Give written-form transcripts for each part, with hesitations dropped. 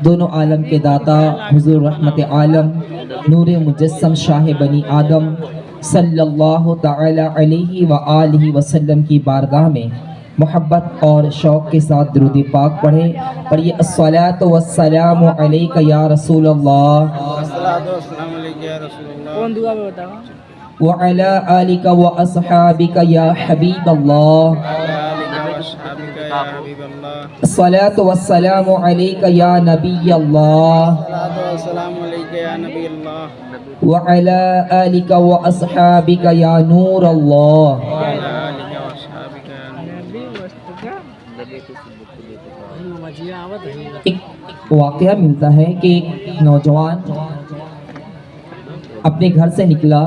دونوں عالم کے داتا حضور رحمت عالم نور مجسم شاہ بنی آدم صلی اللہ تعالی علیہ وآلہ وسلم کی بارگاہ میں محبت اور شوق کے ساتھ درود پاک پڑھیں اور یہ الصلاۃ والسلام علیک یا رسول اللہ وعلی آلک واصحابک یا حبیب اللہ الصلاۃ والسلام علیک یا نبی اللہ وعلی آلک واصحابک یا نور اللہ۔ ایک واقعہ ملتا ہے کہ ایک نوجوان اپنے گھر سے نکلا،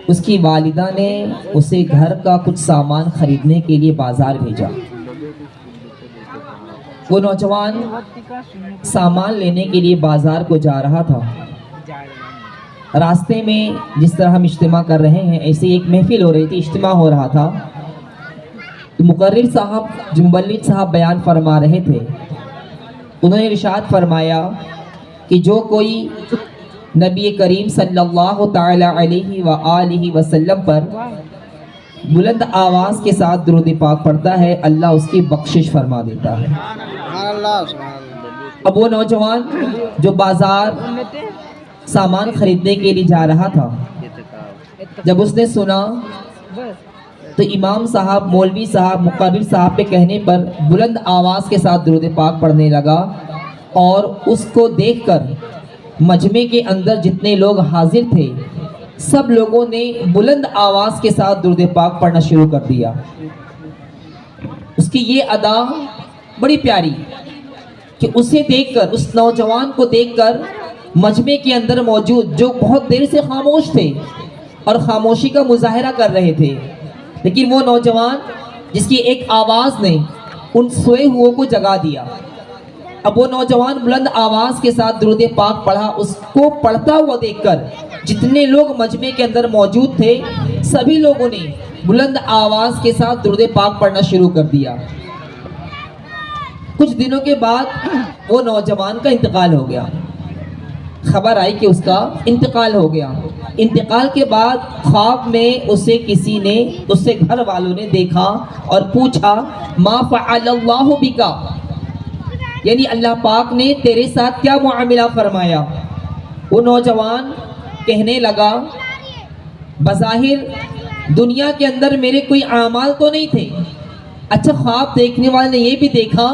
اس کی والدہ نے اسے گھر کا کچھ سامان خریدنے کے لیے بازار بھیجا۔ وہ نوجوان سامان لینے کے لیے بازار کو جا رہا تھا۔ راستے میں جس طرح ہم اجتماع کر رہے ہیں ایسے ایک محفل ہو رہی تھی، اجتماع ہو رہا تھا، تو مقرر صاحب جو مبلغ صاحب بیان فرما رہے تھے، انہوں نے ارشاد فرمایا کہ جو کوئی نبی کریم صلی اللہ تعالی علیہ وآلہ وسلم پر بلند آواز کے ساتھ درود پاک پڑھتا ہے اللہ اس کی بخشش فرما دیتا ہے۔ اب وہ نوجوان جو بازار سامان خریدنے کے لیے جا رہا تھا، جب اس نے سنا تو امام صاحب، مولوی صاحب، مقرر صاحب کے کہنے پر بلند آواز کے ساتھ درود پاک پڑھنے لگا، اور اس کو دیکھ کر مجمع کے اندر جتنے لوگ حاضر تھے سب لوگوں نے بلند آواز کے ساتھ درود پاک پڑھنا شروع کر دیا۔ اس کی یہ ادا بڑی پیاری کہ اسے دیکھ کر، اس نوجوان کو دیکھ کر مجمع کے اندر موجود جو بہت دیر سے خاموش تھے اور خاموشی کا مظاہرہ کر رہے تھے، لیکن وہ نوجوان جس کی ایک آواز نے ان سوئے ہوئے کو جگا دیا۔ اب وہ نوجوان بلند آواز کے ساتھ درود پاک پڑھا، اس کو پڑھتا ہوا دیکھ کر جتنے لوگ مجمع کے اندر موجود تھے سبھی لوگوں نے بلند آواز کے ساتھ درود پاک پڑھنا شروع کر دیا۔ کچھ دنوں کے بعد وہ نوجوان کا انتقال ہو گیا، خبر آئی کہ اس کا انتقال ہو گیا۔ انتقال کے بعد خواب میں اسے کسی نے، اس سے گھر والوں نے دیکھا اور پوچھا ما فعل اللہ بکا، یعنی اللہ پاک نے تیرے ساتھ کیا معاملہ فرمایا؟ وہ نوجوان کہنے لگا بظاہر دنیا کے اندر میرے کوئی اعمال تو نہیں تھے۔ اچھا، خواب دیکھنے والے نے یہ بھی دیکھا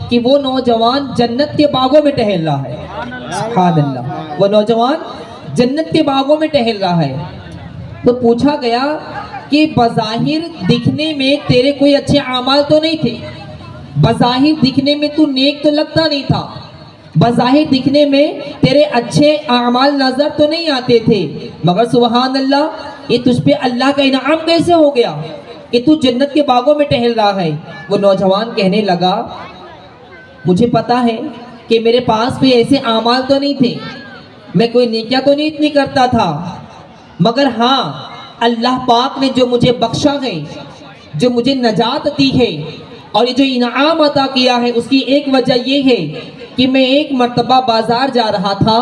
کہ وہ نوجوان جنت کے باغوں میں ٹہل رہا ہے۔ سبحان اللہ، وہ نوجوان جنت کے باغوں میں ٹہل رہا ہے۔ تو پوچھا گیا کہ بظاہر دکھنے میں تیرے کوئی اچھے اعمال تو نہیں تھے، بظاہر دکھنے میں تو نیک تو لگتا نہیں تھا، بظاہر دکھنے میں تیرے اچھے اعمال نظر تو نہیں آتے تھے، مگر سبحان اللہ یہ تجھ پہ اللہ کا انعام کیسے ہو گیا کہ تو جنت کے باغوں میں ٹہل رہا ہے؟ وہ نوجوان کہنے لگا مجھے پتا ہے کہ میرے پاس بھی ایسے اعمال تو نہیں تھے، میں کوئی نیکیاں تو نہیں اتنی کرتا تھا، مگر ہاں اللہ پاک نے جو مجھے بخشا ہے، جو مجھے نجات دی ہے اور یہ جو انعام عطا کیا ہے، اس کی ایک وجہ یہ ہے کہ میں ایک مرتبہ بازار جا رہا تھا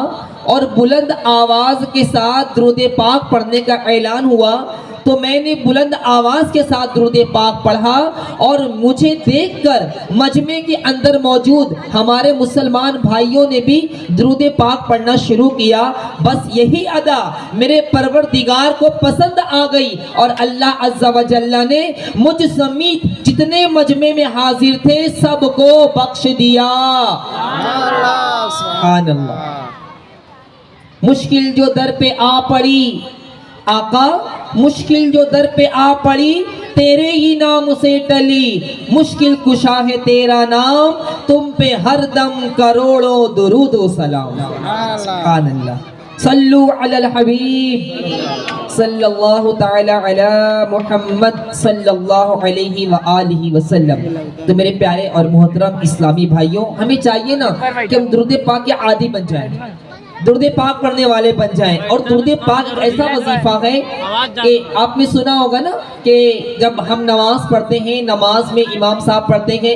اور بلند آواز کے ساتھ درود پاک پڑھنے کا اعلان ہوا، تو میں نے بلند آواز کے ساتھ درود پاک پڑھا اور مجھے دیکھ کر مجمع کے اندر موجود ہمارے مسلمان بھائیوں نے بھی درود پاک پڑھنا شروع کیا۔ بس یہی ادا میرے پروردگار کو پسند آ گئی اور اللہ عز و جل نے مجھ سمیت جتنے مجمع میں حاضر تھے سب کو بخش دیا۔ سبحان اللہ۔ مشکل جو در پہ آ پڑی آقا، مشکل جو در پہ آ پڑی تیرے ہی نام سے ٹلی، مشکل کشا ہے تیرا نام، تم پہ ہر دم کروڑوں درود و سلام۔ سبحان اللہ۔ صلو علی الحبیب صلی اللہ تعالی علی محمد صلی اللہ علیہ وآلہ وسلم۔ تو میرے پیارے اور محترم اسلامی بھائیوں، ہمیں چاہیے نا کہ ہم درود پاک کے عادی بن جائیں، درود پاک پڑھنے والے بن جائیں۔ اور درود پاک ایسا وظیفہ ہے کہ آپ نے سنا ہوگا نا کہ جب ہم نماز پڑھتے ہیں، نماز میں امام صاحب پڑھتے ہیں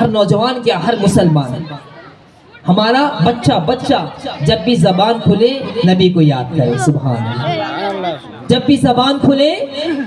ہر نوجوان کیا ہر مسلمان ہمارا بچہ جب بھی زبان کھلے نبی کو یاد کرے. سبحان اللہ. جب بھی زبان کھلے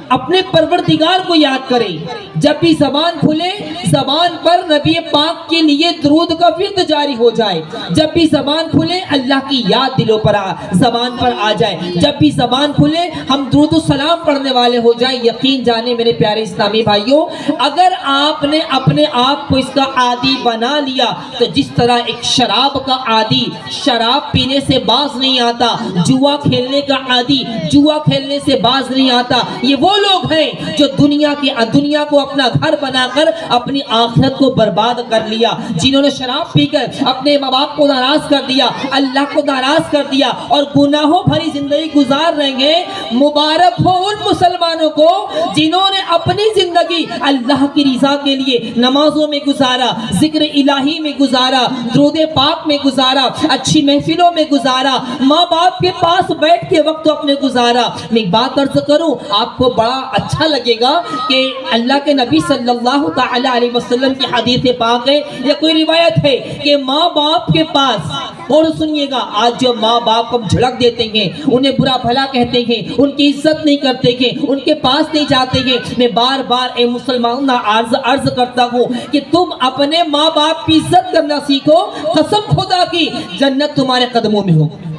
اپنے پروردگار کو یاد کرے. جب بھی زبان کھلے زبان پر نبی پاک کے لیے درود کا ورد جاری ہو جائے. جب بھی زبان کھلے اللہ کی یاد دلوں پر زبان پر آ جائے. جب بھی زبان کھلے ہم درود و سلام پڑھنے والے ہو جائیں. یقین جانے میرے پیارے اسلامی بھائیوں, اگر آپ نے اپنے آپ کو اس کا عادی بنا لیا تو جس طرح ایک شراب کا عادی شراب پینے سے باز نہیں آتا, جوا کھیلنے کا عادی جوا کھیلنے سے باز نہیں آتا, یہ وہ لوگ ہیں جو دنیا کو اپنا گھر بنا کر اپنی آخرت کو برباد کر لیا, جنہوں نے شراب پی کر اپنے ماں باپ کو ناراض کر دیا, اللہ کو ناراض کر دیا اور گناہوں بھری زندگی گزار رہے ہیں. مبارک ہو ان مسلمانوں کو جنہوں نے اپنی زندگی اللہ کی رضا کے لیے نمازوں میں گزارا, ذکر الہی میں گزارا, درود پاک میں گزارا, اچھی محفلوں میں گزارا, ماں باپ کے پاس بیٹھ کے وقت اپنے گزارا. میں ایک بات عرض کروں, آپ کو بڑا اچھا لگے گا کہ اللہ کے نبی صلی اللہ تعالی علیہ وسلم کی حدیث پاک ہے یا کوئی روایت ہے کہ ماں باپ کے پاس, اور سنیے گا, آج جو ماں باپ کو جھڑک دیتے ہیں, انہیں برا بھلا کہتے ہیں, ان کی عزت نہیں کرتے ہیں, ان کے پاس نہیں جاتے ہیں, میں بار بار اے مسلمانوں عرض کرتا ہوں کہ تم اپنے ماں باپ کی عزت کرنا سیکھو. قسم خدا کی جنت تمہارے قدموں میں ہوگی,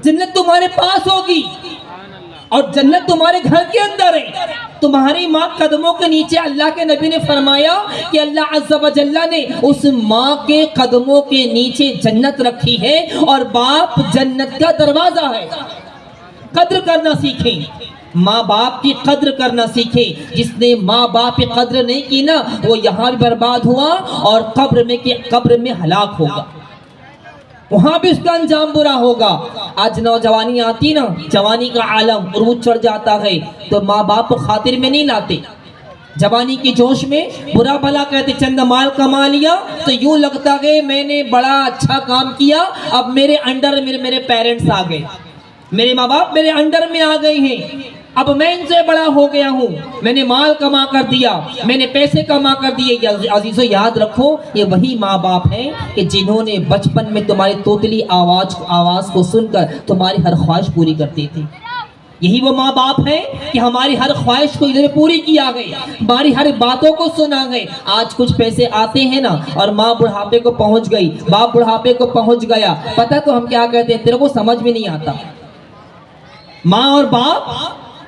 جنت تمہارے پاس ہوگی اور جنت تمہارے گھر کے اندر ہے. تمہاری ماں قدموں کے نیچے, اللہ کے نبی نے فرمایا کہ اللہ عز و جل نے اس ماں کے قدموں کے نیچے جنت رکھی ہے اور باپ جنت کا دروازہ ہے. قدر کرنا سیکھیں, ماں باپ کی قدر کرنا سیکھیں. جس نے ماں باپ کی قدر نہیں کی نا وہ یہاں بھی برباد ہوا اور قبر میں ہلاک ہوگا, وہاں بھی اس کا انجام برا ہوگا. آج نوجوانی آتی نا, جوانی کا عالم عروج چڑھ جاتا ہے تو ماں باپ کو خاطر میں نہیں لاتے. جوانی کے جوش میں برا بھلا کہتے, چند مال کما لیا تو یوں لگتا ہے میں نے بڑا اچھا کام کیا, اب میرے انڈر میرے پیرنٹس آ گئے, میرے ماں باپ میرے انڈر میں آ گئے ہیں, اب میں ان سے بڑا ہو گیا ہوں, میں نے مال کما کر دیا, میں نے پیسے کما کر دیے. عزیزو یاد رکھو یہ وہی ماں باپ ہیں کہ جنہوں نے بچپن میں تمہاری توتلی آواز کو سن کر تمہاری ہر خواہش پوری کرتے تھے. یہی وہ ماں باپ ہیں کہ ہماری ہر خواہش کو ادھر پوری کیا گئی, ہماری ہر باتوں کو سنا گئے. آج کچھ پیسے آتے ہیں نا اور ماں بڑھاپے کو پہنچ گئی, باپ بڑھاپے کو پہنچ گیا, پتہ تو ہم کیا کہتے ہیں, تیرے کو سمجھ میں نہیں آتا. ماں اور باپ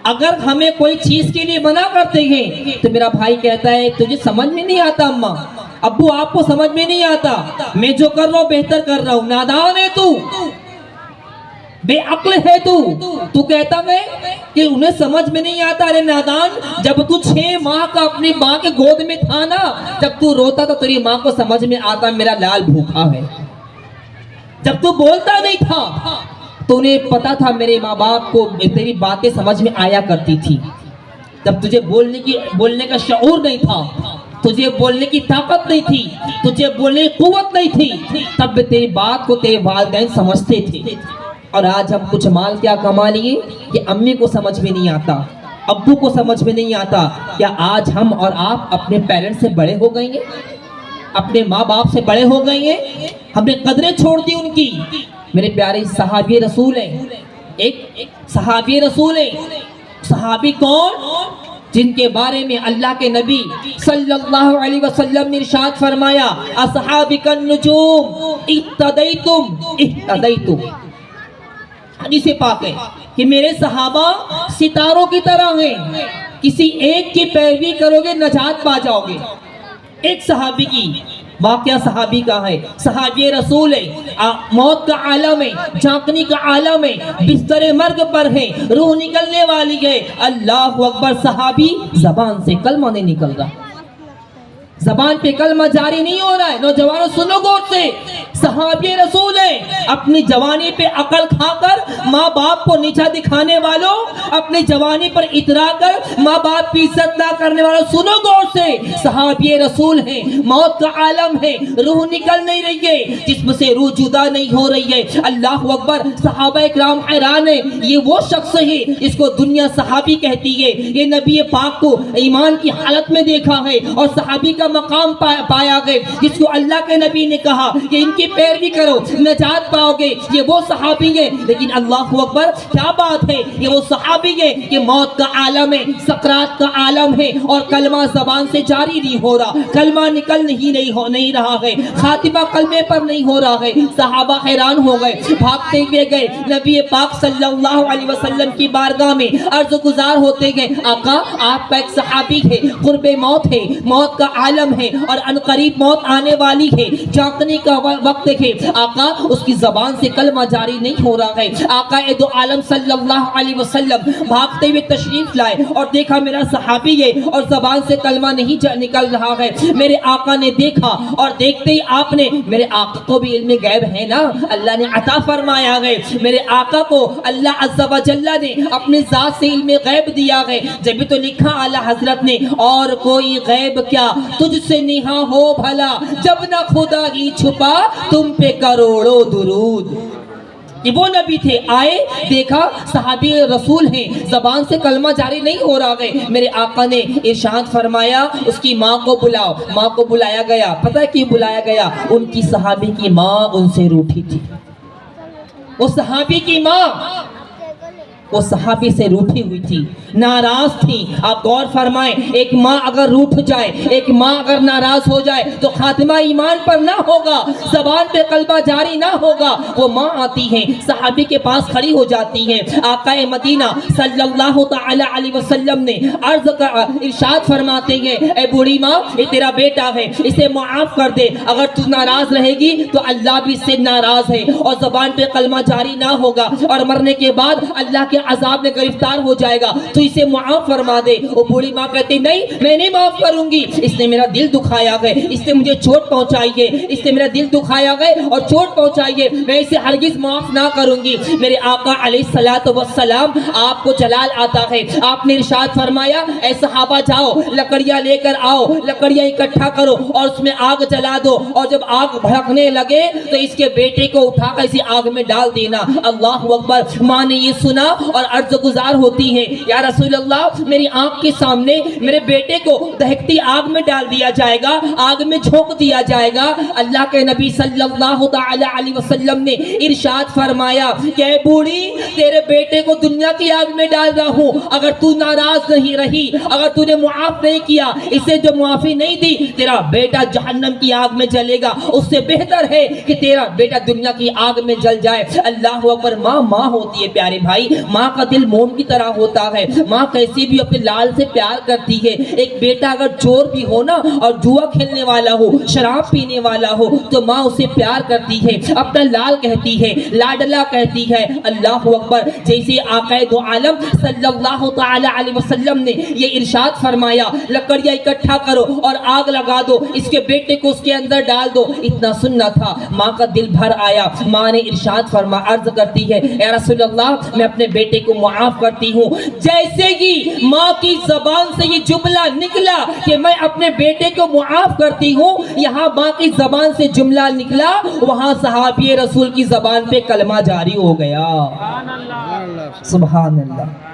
اگر ہمیں کوئی چیز کے لیے منع کرتے ہیں تو میرا بھائی کہتا ہے تجھے سمجھ میں نہیں آتا, اماں ابو آپ کو سمجھ میں نہیں آتا, میں جو کر رہا ہوں بہتر کر رہا ہوں. نادان ہے تو, بے عقل ہے تو کہتا ہے کہ انہیں سمجھ میں نہیں آتا. ارے نادان, جب تو 6 ماہ کا اپنی ماں کے گود میں تھا نا, جب تو روتا تو تیری ماں کو سمجھ میں آتا میرا لال بھوکا ہے. جب تو بولتا نہیں تھا تو انہیں پتا تھا میرے ماں باپ کو تیری باتیں سمجھ میں آیا کرتی تھی. جب تجھے بولنے کا شعور نہیں تھا, تجھے بولنے کی طاقت نہیں تھی, تجھے بولنے کی قوت نہیں تھی, تب تیری بات کو تیرے والدین سمجھتے تھے. اور آج ہم کچھ مال کیا کما لیے کہ امی کو سمجھ میں نہیں آتا, ابو کو سمجھ میں نہیں آتا. کیا آج ہم اور آپ اپنے پیرنٹس سے بڑے ہو گئے ہیں, اپنے ماں باپ سے بڑے ہو گئے ہیں, ہم نے قدریں چھوڑ دی ان کی. میرے پیارے صحابی رسول ہیں, ایک صحابی رسول ہیں. صحابی کون؟ جن کے بارے میں اللہ کے نبی صلی اللہ علیہ وسلم نے ارشاد فرمایا اصحابی النجوم اہتدیتم اہتدیتم. حدیث پاک ہے کہ میرے صحابہ ستاروں کی طرح ہیں, کسی ایک کی پیروی کرو گے نجات پا جاؤ گے. ایک صحابی کی واقعہ صحابی کا ہے, صحابی رسول ہے, موت کا عالم ہے, جھانکنے کا عالم ہے, بستر مرگ پر ہے, روح نکلنے والی ہے. اللہ اکبر. صحابی زبان سے کلمہ نہیں نکل رہا, زبان پہ کلمہ جاری نہیں ہو رہا ہے. نوجوانوں سنو غور سے, صحابی رسول ہیں, اپنی جوانی پہ عقل کھا کر ماں باپ کو نیچا دکھانے والوں, اپنی جوانی پر اترا کر ماں باپ کی عزت نہ کرنے والوں, سنو غور سے, صحابی رسول ہیں, موت کا عالم ہے, روح نکل نہیں رہی ہے, جسم سے روح جدا نہیں ہو رہی ہے. اللہ اکبر. صحابہ اکرام حیران ہیں, یہ وہ شخص ہے اس کو دنیا صحابی کہتی ہے, یہ نبی پاک کو ایمان کی حالت میں دیکھا ہے, اور صحابی کا مقام پایا گئے جس کو اللہ کے نبی نے کہا کہ ان کی پیروی کرو نجات پاؤ گے، یہ وہ صحابی ہیں۔ لیکن اللہ اکبر، کیا بات ہے، یہ وہ صحابی ہیں کہ موت کا عالم ہے، سکرات کا عالم ہے، اور کلمہ زبان سے جاری نہیں ہو رہا، کلمہ نکل نہیں رہا ہے، خاتمہ کلمے پر نہیں ہو رہا ہے۔ صحابہ حیران ہو گئے، بھاگتے ہوئے گئے نبی پاک صلی اللہ علیہ وسلم کی بارگاہ میں عرض گزار ہوتے گئے، آقا آپ کا ایک صحابی ہے، قرب موت ہے، موت کا عالم ہے، اور ان قریب موت آنے والی ہے، جانکنے کا وقت ہے، آقا اس کی زبان سے کلمہ جاری نہیں ہو رہا ہے۔ آقا دو عالم صلی اللہ علیہ وسلم بھاگتے ہوئے تشریف لائے اور دیکھا میرا صحابی ہے اور زبان سے کلمہ نہیں نکل رہا ہے۔ میرے آقا نے دیکھا اور دیکھتے ہی آپ نے، میرے آقا کو بھی علم غیب ہے نا، اللہ نے عطا فرمایا ہے، میرے آقا کو اللہ عز و جل نے اپنے ذات سے علم غیب دیا ہے، جب تو لکھا اعلیٰ حضرت نے، اور کوئی غیب کیا تجھ سے نہاں ہو بھلا، جب نہ خدا ہی چھپا تم پہ کروڑوں درود۔ کہ وہ نبی تھے، آئے دیکھا صحابی رسول ہیں، زبان سے کلمہ جاری نہیں ہو رہا ہے، میرے آقا نے ارشاد فرمایا اس کی ماں کو بلاؤ۔ ماں کو بلایا گیا، پتہ ہے کیوں بلایا گیا؟ ان کی صحابی کی ماں ان سے روٹھی تھی، وہ صحابی کی ماں وہ صحابی سے روٹھی ہوئی تھی، ناراض تھی۔ آپ غور فرمائیں، ایک ماں اگر روٹھ جائے، ایک ماں اگر ناراض ہو جائے تو خاتمہ ایمان پر نہ ہوگا، زبان پہ کلمہ جاری نہ ہوگا۔ وہ ماں آتی ہیں، صحابی کے پاس کھڑی ہو جاتی ہیں، آقا مدینہ صلی اللہ تعالی علیہ وسلم نے ارشاد فرماتے ہیں، اے بوڑھی ماں، یہ تیرا بیٹا ہے، اسے معاف کر دے، اگر تو ناراض رہے گی تو اللہ بھی اس سے ناراض ہے، اور زبان پہ کلمہ جاری نہ ہوگا، اور مرنے کے بعد اللہ کے عذاب میں گرفتار ہو جائے گا، تو اسے معاف فرما دے۔ وہ بوڑھی ماں کہتی نہیں، میں نہیں معاف کروں گی، اس نے میرا دل دکھایا ہے، اس نے مجھے چوٹ پہنچائی ہے، اس نے میرا دل دکھایا ہے اور چوٹ پہنچائی ہے، میں اسے ہرگز معاف نہ کروں گی۔ میرے آقا علیہ الصلوۃ والسلام، آپ کو جلال آتا ہے، آپ نے ارشاد فرمایا، اے صحابہ جاؤ لکڑیاں لے کر آؤ، لکڑیاں اکٹھا کرو اور اس میں آگ جلا دو، اور جب آگ بھڑکنے لگے تو اس کے بیٹے کو اٹھا کر اسی آگ میں ڈال دینا۔ اللہ اکبر۔ ماں نے یہ سنا اور عرض گزار ہوتی ہے، یا رسول اللہ، میری آنکھ کے سامنے میرے بیٹے کو دہکتی آگ میں ڈال دیا جائے گا، آگ میں جھونک دیا جائے گا۔ اللہ کے نبی صلی اللہ تعالی علیہ وسلم نے ارشاد فرمایا کہ اے بوڑھی، تیرے بیٹے کو دنیا کی آگ میں ڈال رہا ہوں، اگر تو ناراض نہیں رہی، اگر تو نے معاف نہیں کیا، اسے جو معافی نہیں دی، تیرا بیٹا جہنم کی آگ میں جلے گا، اس سے بہتر ہے کہ تیرا بیٹا دنیا کی آگ میں جل جائے۔ اللہ اکبر۔ ماں ہوتی ہے پیارے بھائی، ماں کا دل موم کی طرح ہوتا ہے، ماں کیسی بھی اپنے لال سے پیار کرتی ہے۔ ایک بیٹا اگر چور بھی ہو نا، اور جوا کھیلنے والا ہو، شراب پینے والا ہو، تو ماں اسے پیار کرتی ہے، اپنا لال کہتی ہے، لاڈلا کہتی ہے۔ اللہ اکبر۔ جیسے آقا دو عالم صلی اللہ تعالی علیہ وسلم نے یہ ارشاد فرمایا، لکڑیاں اکٹھا کرو اور آگ لگا دو، اس کے بیٹے کو اس کے اندر ڈال دو، اتنا سننا تھا، ماں کا دل بھر آیا۔ ماں نے ارشاد فرما، عرض کرتی ہے، اے رسول اللہ، میں اپنے بیٹے کو معاف کرتی ہوں۔ جیسے ہی ماں کی زبان سے یہ جملہ نکلا کہ میں اپنے بیٹے کو معاف کرتی ہوں، یہاں ماں کی زبان سے جملہ نکلا، وہاں صحابی رسول کی زبان پہ کلمہ جاری ہو گیا۔ سبحان اللہ۔